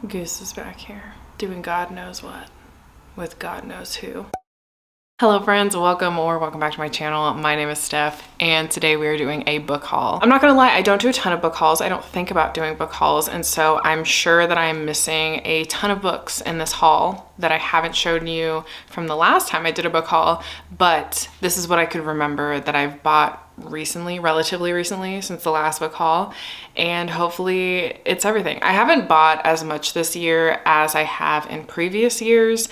Goose is back here doing God knows what with God knows who. Hello friends, welcome back to my channel. My name is Steph and today we are doing a book haul. I'm not gonna lie, I don't do a ton of book hauls. I don't think about doing book hauls, and so I'm sure that I'm missing a ton of books in this haul that I haven't shown you from the last time I did a book haul, but this is what I could remember that I've bought recently, relatively recently, since the last book haul, and hopefully it's everything. I haven't bought as much this year as I have in previous years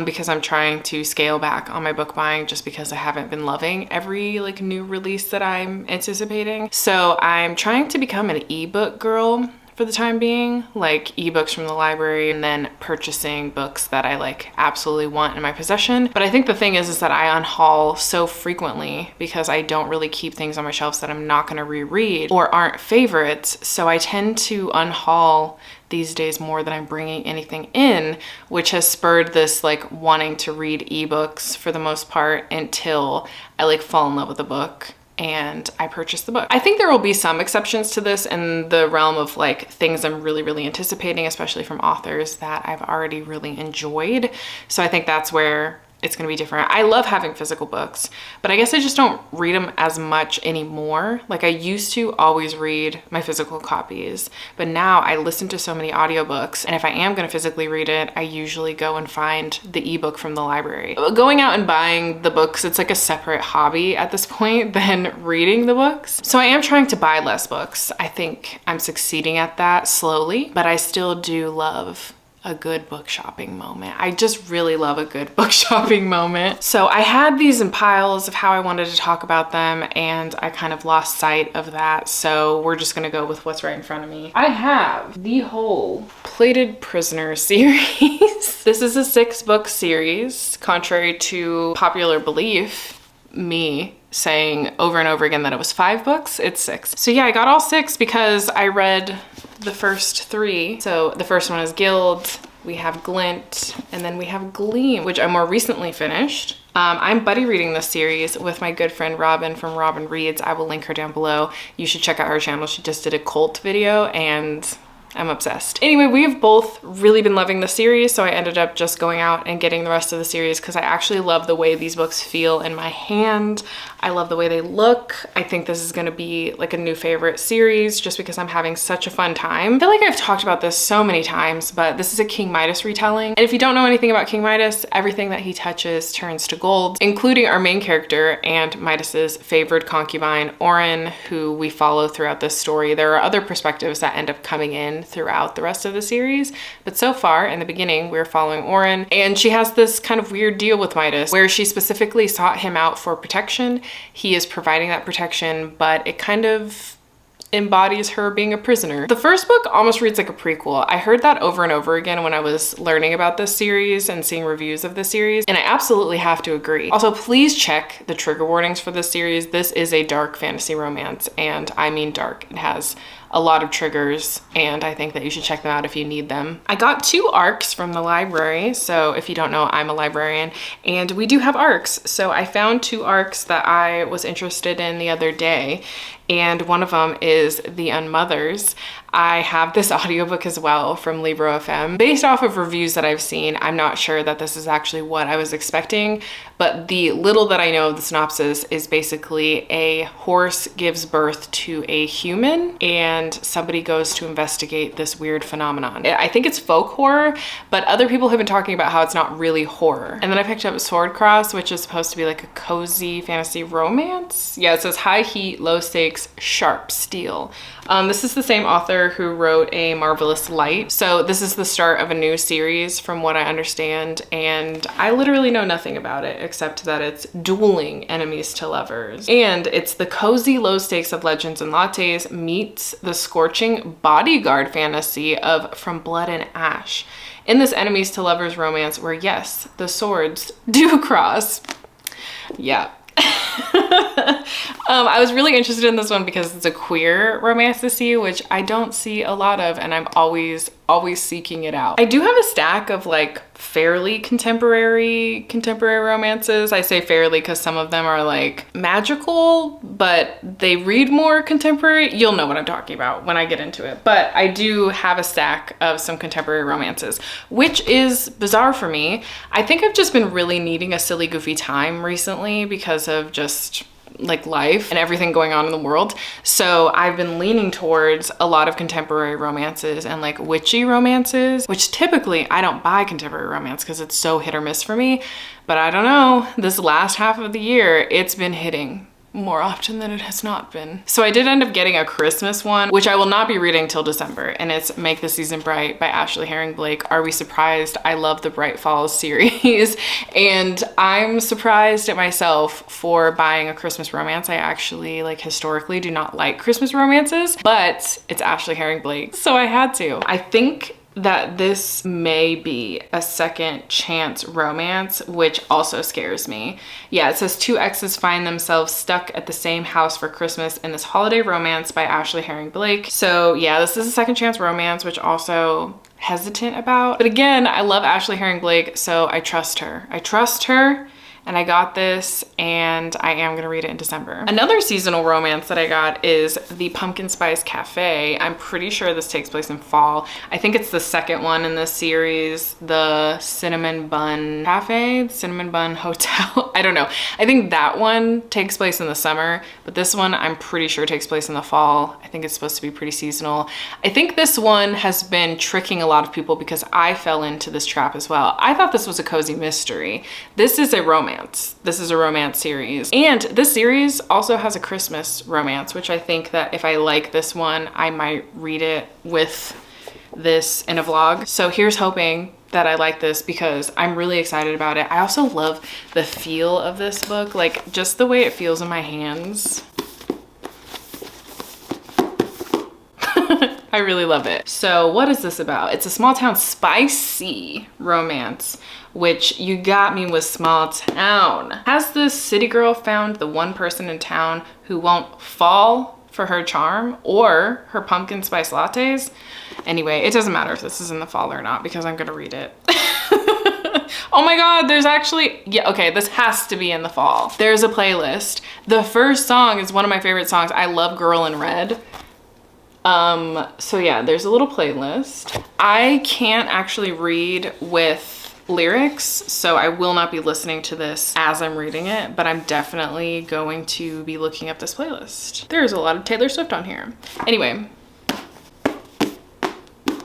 because I'm trying to scale back on my book buying just because I haven't been loving every like new release that I'm anticipating. So I'm trying to become an ebook girl for the time being, like ebooks from the library and then purchasing books that I like absolutely want in my possession. But I think the thing is that I unhaul so frequently because I don't really keep things on my shelves that I'm not gonna reread or aren't favorites. So I tend to unhaul these days more than I'm bringing anything in, which has spurred this like wanting to read ebooks for the most part until I like fall in love with a book and I purchased the book. I think there will be some exceptions to this in the realm of like things I'm really anticipating, especially from authors that I've already really enjoyed. So I think that's where it's gonna be different. I love having physical books, but I guess I just don't read them as much anymore. Like I used to always read my physical copies, but now I listen to so many audiobooks, and if I am gonna physically read it, I usually go and find the ebook from the library. Going out and buying the books, it's like a separate hobby at this point than reading the books. So I am trying to buy less books. I think I'm succeeding at that slowly, but I still do love a good book shopping moment. I just really love a good book shopping moment. So I had these in piles of how I wanted to talk about them, and I kind of lost sight of that. So we're just gonna go with what's right in front of me. I have the whole Plated Prisoner series. This is a 6-book series, contrary to popular belief, me saying over and over again that it was 5 books, it's 6. So yeah, I got all 6 because I read the first 3. So the first one is Guild, we have Glint, and then we have Gleam, which I more recently finished. I'm buddy reading this series with my good friend Robin from Robin Reads. I will link her down below. You should check out her channel. She just did a cult video and I'm obsessed. Anyway, we've both really been loving the series, so I ended up just going out and getting the rest of the series because I actually love the way these books feel in my hand. I love the way they look. I think this is gonna be like a new favorite series just because I'm having such a fun time. I feel like I've talked about this so many times, but this is a King Midas retelling. And if you don't know anything about King Midas, everything that he touches turns to gold, including our main character and Midas's favored concubine, Oren, who we follow throughout this story. There are other perspectives that end up coming in throughout the rest of the series, but so far in the beginning we're following Oren, and she has this kind of weird deal with Midas where she specifically sought him out for protection. He is providing that protection, but it kind of embodies her being a prisoner. The first book almost reads like a prequel. I heard that over and over again when I was learning about this series and seeing reviews of this series, and I absolutely have to agree. Also, please check the trigger warnings for this series. This is a dark fantasy romance, and I mean dark. It has a lot of triggers, and I think that you should check them out if you need them. I got 2 ARCs from the library, so if you don't know, I'm a librarian, and we do have ARCs. So I found 2 ARCs that I was interested in the other day, and one of them is The Unmothers. I have this audiobook as well from Libro FM. Based off of reviews that I've seen, I'm not sure that this is actually what I was expecting, but the little that I know of the synopsis is basically a horse gives birth to a human and somebody goes to investigate this weird phenomenon. I think it's folk horror, but other people have been talking about how it's not really horror. And then I picked up Swordcross, which is supposed to be like a cozy fantasy romance. Yeah, it says high heat, low stakes, sharp steel. This is the same author who wrote A Marvelous Light. So this is the start of a new series from what I understand, and I literally know nothing about it except that it's dueling enemies to lovers. And it's the cozy low stakes of Legends and Lattes meets the scorching bodyguard fantasy of From Blood and Ash. In this enemies to lovers romance where yes, the swords do cross. Yeah. I was really interested in this one because it's a queer romantasy, which I don't see a lot of, and I'm always seeking it out. I do have a stack of like fairly contemporary romances. I say fairly because some of them are like magical, but they read more contemporary. You'll know what I'm talking about when I get into it. But I do have a stack of some contemporary romances, which is bizarre for me. I think I've just been really needing a silly, goofy time recently because of just like life and everything going on in the world. So I've been leaning towards a lot of contemporary romances and like witchy romances, which typically I don't buy contemporary romance because it's so hit or miss for me. But I don't know, this last half of the year, it's been hitting more often than it has not been. So I did end up getting a Christmas one, which I will not be reading till December, and it's Make the Season Bright by Ashleigh Herring Blake. Are we surprised? I love the Bright Falls series, and I'm surprised at myself for buying a Christmas romance. I actually, like, historically do not like Christmas romances, but it's Ashleigh Herring Blake, so I had to. I think that this may be a second chance romance, which also scares me. Yeah, it says 2 exes find themselves stuck at the same house for Christmas in this holiday romance by Ashleigh Herring Blake. So yeah, this is a second chance romance, which also hesitant about. But again, I love Ashleigh Herring Blake, so I trust her. And I got this, and I am gonna read it in December. Another seasonal romance that I got is The Pumpkin Spice Cafe. I'm pretty sure this takes place in fall. I think it's the second one in this series, the Cinnamon Bun Cafe, the Cinnamon Bun Hotel. I don't know. I think that one takes place in the summer, but this one I'm pretty sure takes place in the fall. I think it's supposed to be pretty seasonal. I think this one has been tricking a lot of people because I fell into this trap as well. I thought this was a cozy mystery. This is a romance. This is a romance series. And this series also has a Christmas romance, which I think that if I like this one, I might read it with this in a vlog. So here's hoping that I like this because I'm really excited about it. I also love the feel of this book, like just the way it feels in my hands. I really love it. So what is this about? It's a small town spicy romance, which you got me with small town. Has this city girl found the one person in town who won't fall for her charm or her pumpkin spice lattes? Anyway, it doesn't matter if this is in the fall or not because I'm gonna read it. Oh my God, there's actually, yeah, okay, this has to be in the fall. There's a playlist. The first song is one of my favorite songs. I love Girl in Red. So yeah, there's a little playlist. I can't actually read with lyrics, so I will not be listening to this as I'm reading it, but I'm definitely going to be looking up this playlist. There's a lot of Taylor Swift on here. Anyway,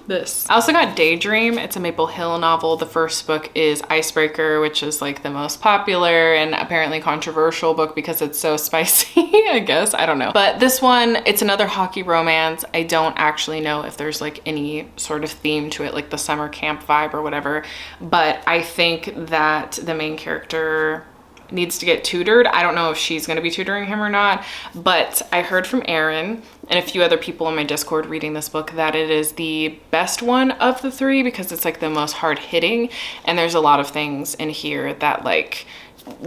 this. I also got Daydream. It's a Maple Hill novel. The first book is Icebreaker, which is like the most popular and apparently controversial book because it's so spicy, I guess. I don't know. But this one, it's another hockey romance. I don't actually know if there's like any sort of theme to it, like the summer camp vibe or whatever. But I think that the main character needs to get tutored. I don't know if she's going to be tutoring him or not, but I heard from Aaron and a few other people in my Discord reading this book that it is the best one of the 3 because it's like the most hard hitting, and there's a lot of things in here that like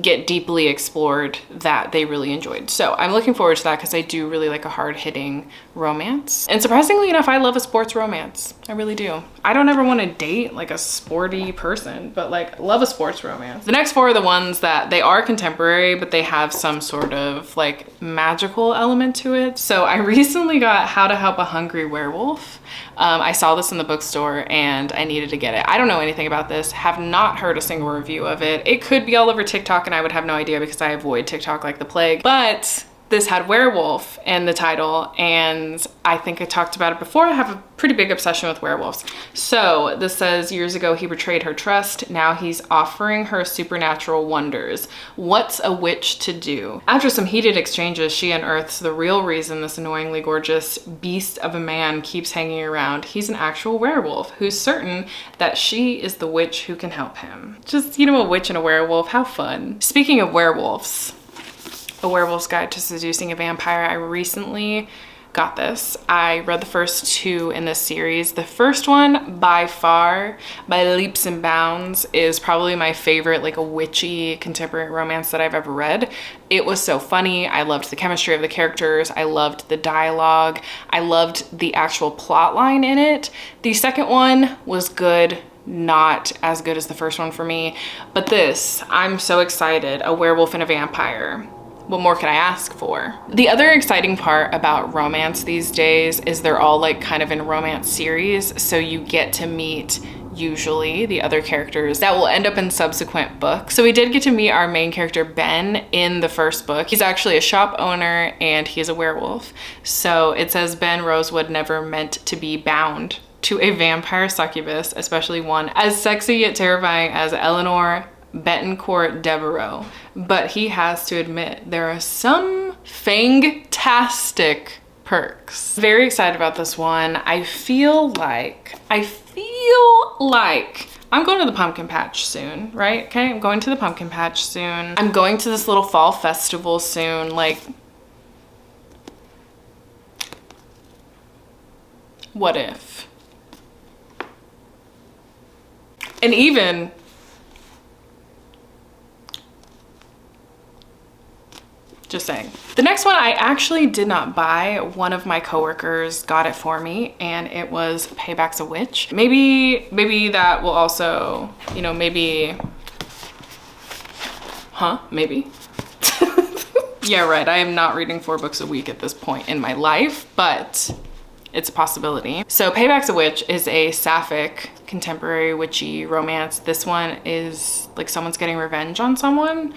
get deeply explored that they really enjoyed. So I'm looking forward to that because I do really like a hard-hitting romance. And surprisingly enough, I love a sports romance. I really do. I don't ever want to date like a sporty person, but like love a sports romance. The next 4 are the ones that they are contemporary, but they have some sort of like magical element to it. So I recently got How to Help a Hungry Werewolf. I saw this in the bookstore and I needed to get it. I don't know anything about this, have not heard a single review of it. It could be all over TikTok and I would have no idea because I avoid TikTok like the plague, but this had werewolf in the title, and I think I talked about it before. I have a pretty big obsession with werewolves. So this says, years ago he betrayed her trust. Now he's offering her supernatural wonders. What's a witch to do? After some heated exchanges, she unearths the real reason this annoyingly gorgeous beast of a man keeps hanging around. He's an actual werewolf who's certain that she is the witch who can help him. Just, you know, a witch and a werewolf, how fun. Speaking of werewolves, A Werewolf's Guide to Seducing a Vampire, I recently got this. I read the first 2 in this series. The first one, by far, by leaps and bounds, is probably my favorite, like a witchy contemporary romance that I've ever read. It was so funny. I loved the chemistry of the characters. I loved the dialogue. I loved the actual plot line in it. The second one was good, not as good as the first one for me, but this, I'm so excited. A werewolf and a vampire. What more could I ask for? The other exciting part about romance these days is they're all like kind of in romance series, so you get to meet usually the other characters that will end up in subsequent books. So we did get to meet our main character Ben in the first book. He's actually a shop owner and he's a werewolf. So it says Ben Rosewood never meant to be bound to a vampire succubus, especially one as sexy yet terrifying as Eleanor Betancourt Devereaux, but he has to admit there are some fantastic perks. Very excited about this one. I feel like I'm going to the pumpkin patch soon, right? Okay, I'm going to the pumpkin patch soon. I'm going to this little fall festival soon. Like, what if? And even just saying. The next one I actually did not buy. One of my coworkers got it for me and it was Payback's a Witch. Maybe that will also, you know, maybe, maybe. Yeah, right. I am not reading 4 books a week at this point in my life, but it's a possibility. So Payback's a Witch is a sapphic contemporary witchy romance. This one is like someone's getting revenge on someone.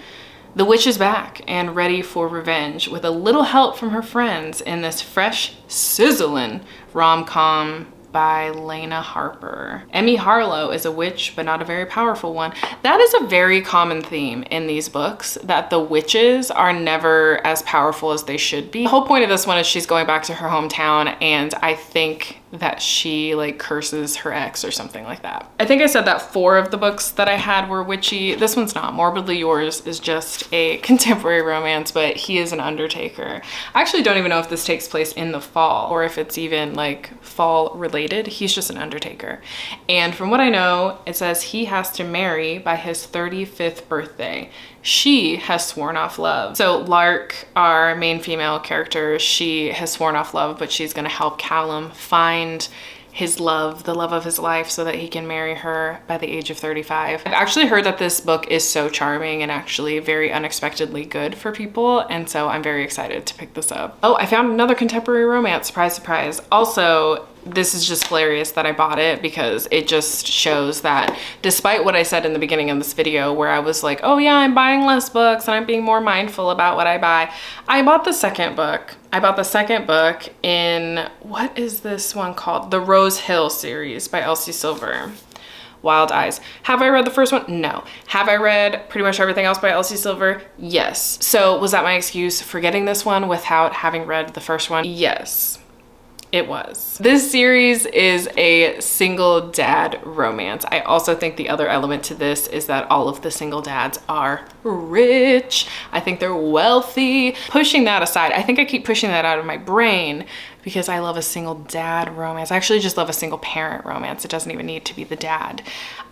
The witch is back and ready for revenge with a little help from her friends in this fresh, sizzling rom-com by Lena Harper. Emmy Harlow is a witch, but not a very powerful one. That is a very common theme in these books, that the witches are never as powerful as they should be. The whole point of this one is she's going back to her hometown, and I think that she like curses her ex or something like that. I think I said that 4 of the books that I had were witchy. This one's not. Morbidly Yours is just a contemporary romance, but he is an undertaker. I actually don't even know if this takes place in the fall or if it's even like fall related. He's just an undertaker. And from what I know, it says he has to marry by his 35th birthday. She has sworn off love. So Lark, our main female character, she has sworn off love, but she's gonna help Callum find his love, the love of his life, so that he can marry her by the age of 35. I've actually heard that this book is so charming and actually very unexpectedly good for people, and so I'm very excited to pick this up. Oh, I found another contemporary romance, surprise, surprise. Also, this is just hilarious that I bought it because it just shows that despite what I said in the beginning of this video where I was like, oh yeah, I'm buying less books and I'm being more mindful about what I buy, I bought the second book. I bought the second book in, what is this one called? The Rose Hill series by Elsie Silver. Wild Eyes. Have I read the first one? No. Have I read pretty much everything else by Elsie Silver? Yes. So was that my excuse for getting this one without having read the first one? Yes. It was. This series is a single dad romance. I also think the other element to this is that all of the single dads are rich. I think they're wealthy. Pushing that aside, I think I keep pushing that out of my brain because I love a single dad romance. I actually just love a single parent romance. It doesn't even need to be the dad.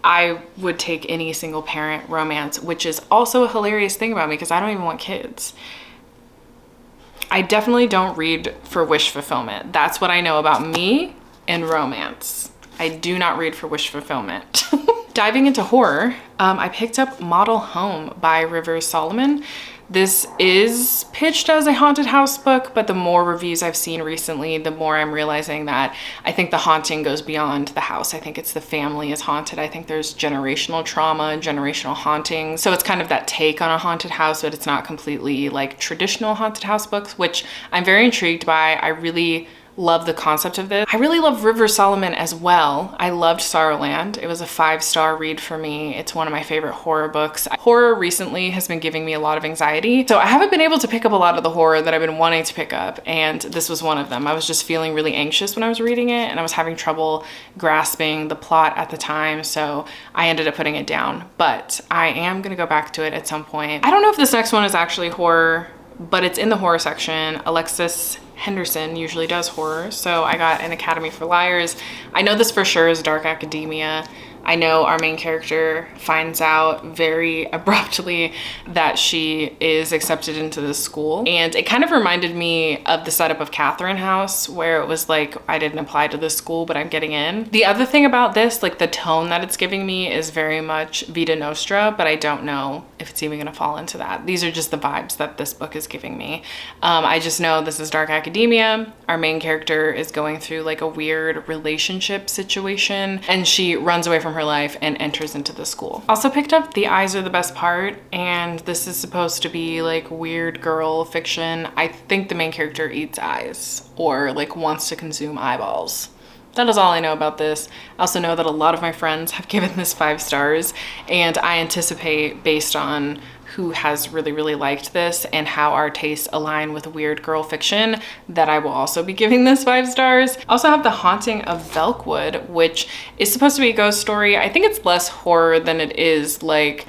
I would take any single parent romance, which is also a hilarious thing about me because I don't even want kids. I definitely don't read for wish fulfillment. That's what I know about me and romance. I do not read for wish fulfillment. Diving into horror, I picked up Model Home by Rivers Solomon. This is pitched as a haunted house book, but the more reviews I've seen recently, the more I'm realizing that I think the haunting goes beyond the house. I think it's the family is haunted. I think there's generational trauma, generational haunting. So it's kind of that take on a haunted house, but it's not completely like traditional haunted house books, which I'm very intrigued by. I really love the concept of this. I really love Rivers Solomon as well. I loved Sorrowland. It was a 5-star read for me. It's one of my favorite horror books. Horror recently has been giving me a lot of anxiety, so I haven't been able to pick up a lot of the horror that I've been wanting to pick up, and this was one of them. I was just feeling really anxious when I was reading it, and I was having trouble grasping the plot at the time, so I ended up putting it down, but I am gonna go back to it at some point. I don't know if this next one is actually horror, but it's in the horror section. Alexis Henderson usually does horror, so I got An Academy for Liars. I know this for sure is dark academia. I know our main character finds out very abruptly that she is accepted into this school. And it kind of reminded me of the setup of Catherine House, where it was like, I didn't apply to this school, but I'm getting in. The other thing about this, like the tone that it's giving me is very much Vita Nostra, but I don't know if it's even gonna fall into that. These are just the vibes that this book is giving me. I just know this is dark academia. Our main character is going through like a weird relationship situation, and she runs away from her life and enters into the school. Also picked up The Eyes Are the Best Part, and this is supposed to be like weird girl fiction. I think the main character eats eyes or like wants to consume eyeballs. That is all I know about this. I also know that a lot of my friends have given this 5 stars, and I anticipate, based on who has really liked this and how our tastes align with weird girl fiction, that I will also be giving this 5 stars. I also have The Haunting of Velkwood, which is supposed to be a ghost story. I think it's less horror than it is like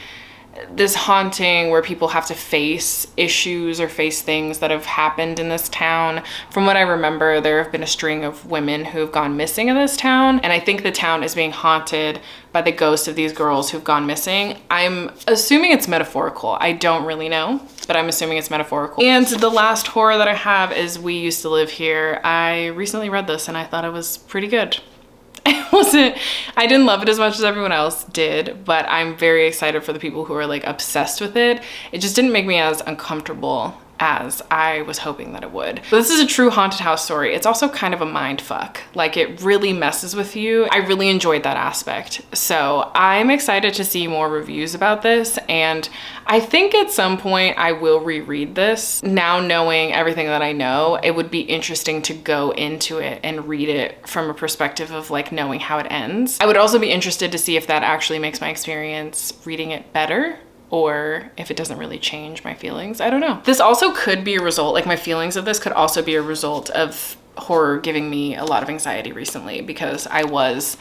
this haunting where people have to face issues or face things that have happened in this town. From what I remember, there have been a string of women who have gone missing in this town, and I think the town is being haunted by the ghosts of these girls who've gone missing. I'm assuming it's metaphorical. I don't really know, but I'm assuming it's metaphorical. And the last horror that I have is We Used to Live Here. I recently read this and I thought it was pretty good. I didn't love it as much as everyone else did, but I'm very excited for the people who are like obsessed with it. It just didn't make me as uncomfortable as I was hoping that it would. But this is a true haunted house story. It's also kind of a mind fuck. Like, it really messes with you. I really enjoyed that aspect. So I'm excited to see more reviews about this, and I think at some point I will reread this. Now knowing everything that I know, it would be interesting to go into it and read it from a perspective of like knowing how it ends. I would also be interested to see if that actually makes my experience reading it better, or if it doesn't really change my feelings. I don't know. This also could be a result, like my feelings of this could also be a result of horror giving me a lot of anxiety recently, because I was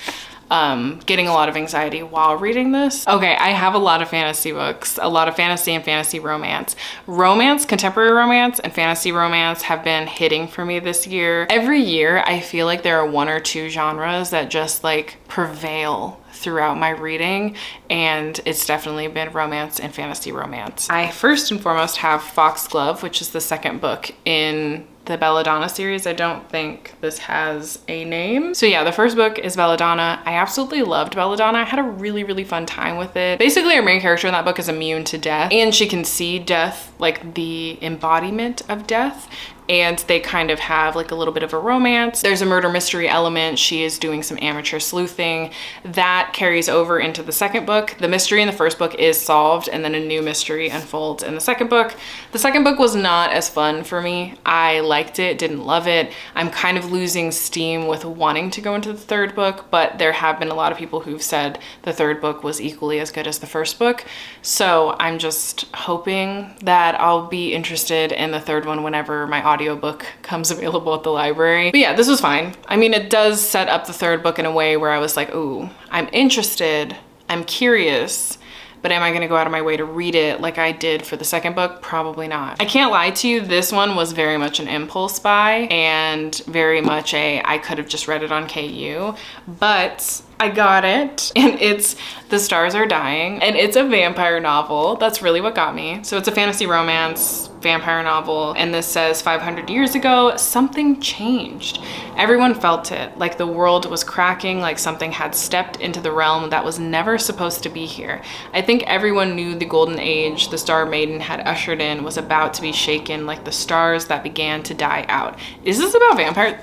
getting a lot of anxiety while reading this. Okay, I have a lot of fantasy books, a lot of fantasy and fantasy romance. Romance, contemporary romance, and fantasy romance have been hitting for me this year. Every year, I feel like there are 1 or 2 genres that just like prevail throughout my reading, and it's definitely been romance and fantasy romance. I first and foremost have Foxglove, which is the 2nd book in the Belladonna series. I don't think this has a name. So yeah, the first book is Belladonna. I absolutely loved Belladonna. I had a really fun time with it. Basically, our main character in that book is immune to death, and she can see death, like the embodiment of death, and they kind of have like a little bit of a romance. There's a murder mystery element. She is doing some amateur sleuthing that carries over into the 2nd book. The mystery in the 1st book is solved, and then a new mystery unfolds in the 2nd book. The 2nd book was not as fun for me. I liked it, didn't love it. I'm kind of losing steam with wanting to go into the 3rd book, but there have been a lot of people who've said the 3rd book was equally as good as the 1st book. So I'm just hoping that I'll be interested in the 3rd one whenever my audiobook comes available at the library. But yeah, this was fine. I mean, it does set up the 3rd book in a way where I was like, ooh, I'm interested, I'm curious, but am I gonna go out of my way to read it like I did for the 2nd book? Probably not. I can't lie to you, this one was very much an impulse buy, and very much I could have just read it on KU, but I got it, and it's The Stars Are Dying, and it's a vampire novel. That's really what got me. So it's a fantasy romance vampire novel, and this says 500 years ago, something changed. Everyone felt it, like the world was cracking, like something had stepped into the realm that was never supposed to be here. I think everyone knew the golden age the Star Maiden had ushered in was about to be shaken, like the stars that began to die out. Is this about vampires?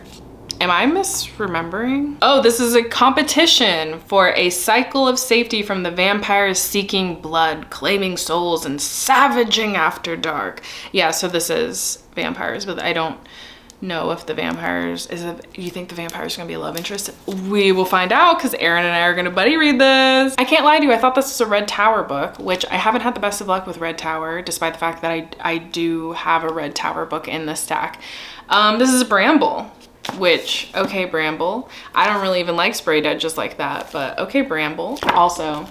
Am I misremembering? Oh, this is a competition for a cycle of safety from the vampires seeking blood, claiming souls, and savaging after dark. Yeah, so this is vampires, but I don't know if the vampires, you think the vampires are gonna be a love interest? We will find out, because Aaron and I are gonna buddy read this. I can't lie to you, I thought this was a Red Tower book, which I haven't had the best of luck with Red Tower, despite the fact that I do have a Red Tower book in this stack. This is a Bramble. Which, okay, Bramble. I don't really even like spray dead just like that, but okay, Bramble. Also,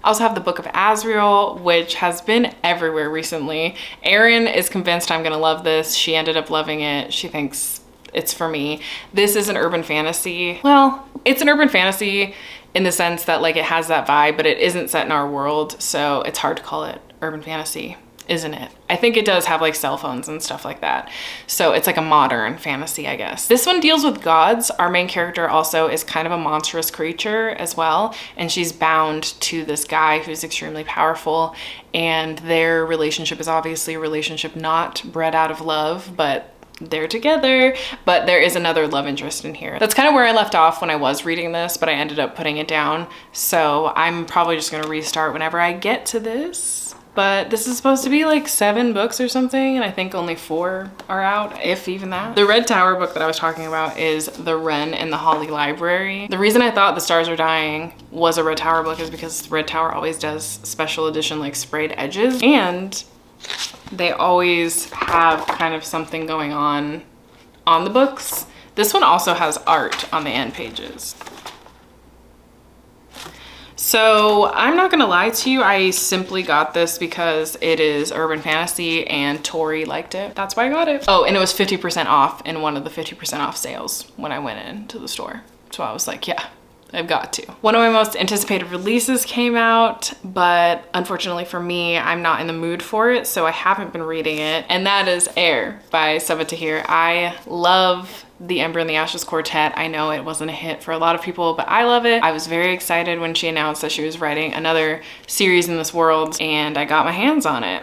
I also have the Book of Azriel, which has been everywhere recently. Erin is convinced I'm gonna love this. She ended up loving it. She thinks it's for me. This is an urban fantasy. Well, it's an urban fantasy in the sense that like it has that vibe, but it isn't set in our world, so it's hard to call it urban fantasy, isn't it? I think it does have like cell phones and stuff like that. So it's like a modern fantasy, I guess. This one deals with gods. Our main character also is kind of a monstrous creature as well. And she's bound to this guy who's extremely powerful. And their relationship is obviously a relationship not bred out of love, but they're together. But there is another love interest in here. That's kind of where I left off when I was reading this, but I ended up putting it down. So I'm probably just gonna restart whenever I get to this. But this is supposed to be like 7 books or something, and I think only 4 are out, if even that. The Red Tower book that I was talking about is The Wren in the Holly Library. The reason I thought The Stars Are Dying was a Red Tower book is because Red Tower always does special edition like sprayed edges, and they always have kind of something going on the books. This one also has art on the end pages. So I'm not gonna lie to you, I simply got this because it is urban fantasy and Tori liked it. That's why I got it. Oh, and it was 50% off in one of the 50% off sales when I went into the store. So I was like, yeah, I've got to. One of my most anticipated releases came out, but unfortunately for me, I'm not in the mood for it, so I haven't been reading it. And that is Air by Sabaa Tahir. I love the Ember and the Ashes Quartet. I know it wasn't a hit for a lot of people, but I love it. I was very excited when she announced that she was writing another series in this world, and I got my hands on it,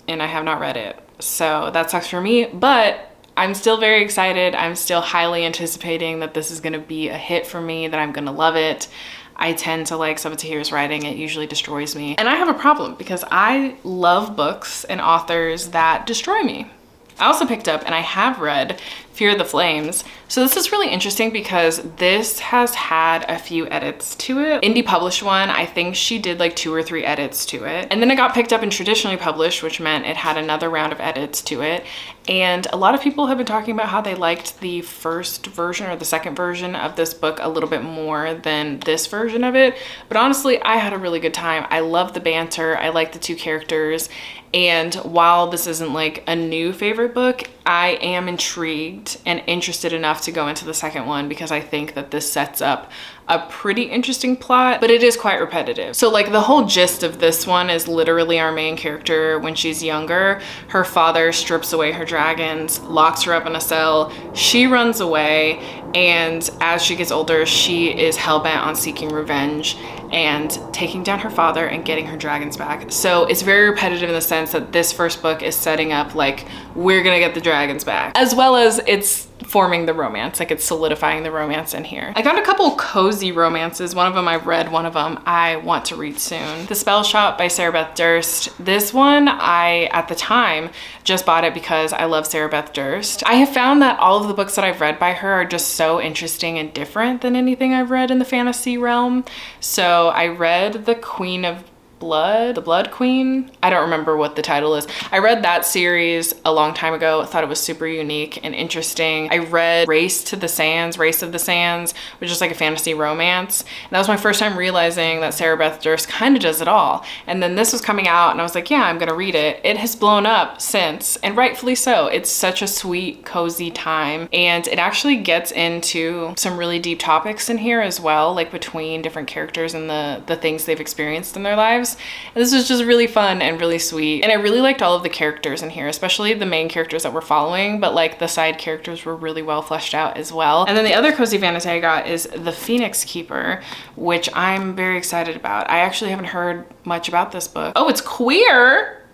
and I have not read it. So that sucks for me, but I'm still very excited. I'm still highly anticipating that this is gonna be a hit for me, that I'm gonna love it. I tend to like Sabaa Tahir's writing. It usually destroys me. And I have a problem because I love books and authors that destroy me. I also picked up, and I have read, Fear the Flames. So this is really interesting because this has had a few edits to it. Indie published one. I think she did like 2 or 3 edits to it. And then it got picked up and traditionally published, which meant it had another round of edits to it. And a lot of people have been talking about how they liked the first version or the second version of this book a little bit more than this version of it. But honestly, I had a really good time. I love the banter. I like the 2 characters. And while this isn't like a new favorite book, I am intrigued and interested enough to go into the second one because I think that this sets up a pretty interesting plot, but it is quite repetitive. So like the whole gist of this one is literally our main character when she's younger, her father strips away her dragons, locks her up in a cell, she runs away, and as she gets older, she is hell-bent on seeking revenge and taking down her father and getting her dragons back. So it's very repetitive in the sense that this first book is setting up like, we're gonna get the dragons back, as well as it's forming the romance, like it's solidifying the romance in here. I got a couple cozy romances. One of them I've read, one of them I want to read soon. The Spell Shop by Sarah Beth Durst. This one, I, at the time, just bought it because I love Sarah Beth Durst. I have found that all of the books that I've read by her are just so interesting and different than anything I've read in the fantasy realm. So I read The Queen of Blood, The Blood Queen. I don't remember what the title is. I read that series a long time ago. I thought it was super unique and interesting. I read Race of the Sands, which is like a fantasy romance. And that was my first time realizing that Sarah Beth Durst kind of does it all. And then this was coming out and I was like, yeah, I'm gonna read it. It has blown up since, and rightfully so. It's such a sweet, cozy time. And it actually gets into some really deep topics in here as well, like between different characters and the things they've experienced in their lives. And this was just really fun and really sweet. And I really liked all of the characters in here, especially the main characters that we're following, but like the side characters were really well fleshed out as well. And then the other cozy fantasy I got is The Phoenix Keeper, which I'm very excited about. I actually haven't heard much about this book. Oh, it's queer!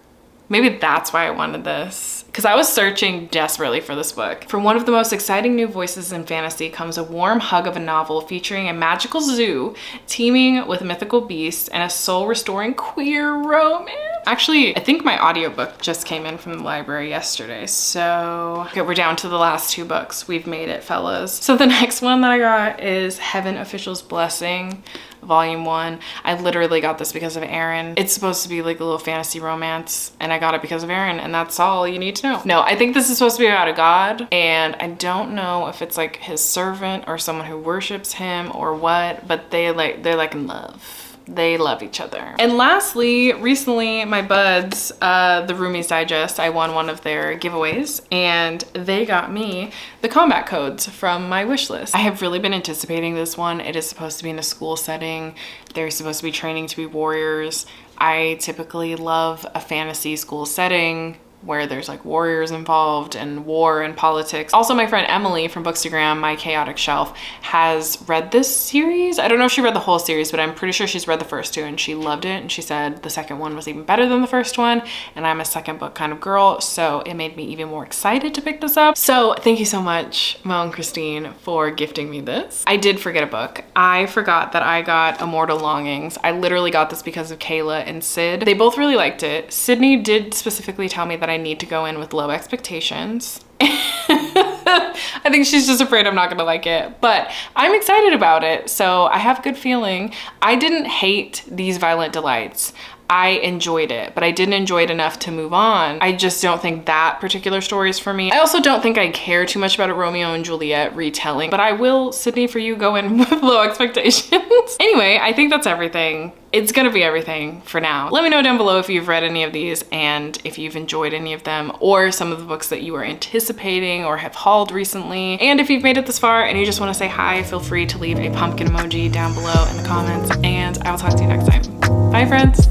Maybe that's why I wanted this, because I was searching desperately for this book. From one of the most exciting new voices in fantasy comes a warm hug of a novel featuring a magical zoo teeming with mythical beasts and a soul-restoring queer romance. Actually, I think my audiobook just came in from the library yesterday, so okay, we're down to the last 2 books. We've made it, fellas. So the next one that I got is Heaven Official's Blessing, Volume 1. I literally got this because of Aaron. It's supposed to be like a little fantasy romance, and I got it because of Aaron, and that's all you need to know. No, I think this is supposed to be about a god, and I don't know if it's like his servant or someone who worships him or what, but they're like in love. They love each other. And lastly, recently my buds, the Roomies Digest, I won one of their giveaways and they got me the combat codes from my wish list. I have really been anticipating this one. It is supposed to be in a school setting. They're supposed to be training to be warriors. I typically love a fantasy school setting where there's like warriors involved and war and politics. Also, my friend Emily from Bookstagram, My Chaotic Shelf, has read this series. I don't know if she read the whole series, but I'm pretty sure she's read the first two and she loved it. And she said the second one was even better than the first one. And I'm a second book kind of girl, so it made me even more excited to pick this up. So thank you so much, Mo and Christine, for gifting me this. I did forget a book. I forgot that I got Immortal Longings. I literally got this because of Kayla and Sid. They both really liked it. Sydney did specifically tell me that I need to go in with low expectations. I think she's just afraid I'm not gonna like it, but I'm excited about it, so I have a good feeling. I didn't hate These Violent Delights. I enjoyed it, but I didn't enjoy it enough to move on. I just don't think that particular story is for me. I also don't think I care too much about a Romeo and Juliet retelling, but I will, Sydney, for you, go in with low expectations. Anyway, I think that's everything. It's gonna be everything for now. Let me know down below if you've read any of these and if you've enjoyed any of them or some of the books that you are anticipating or have hauled recently. And if you've made it this far and you just wanna say hi, feel free to leave a pumpkin emoji down below in the comments, and I will talk to you next time. Bye, friends.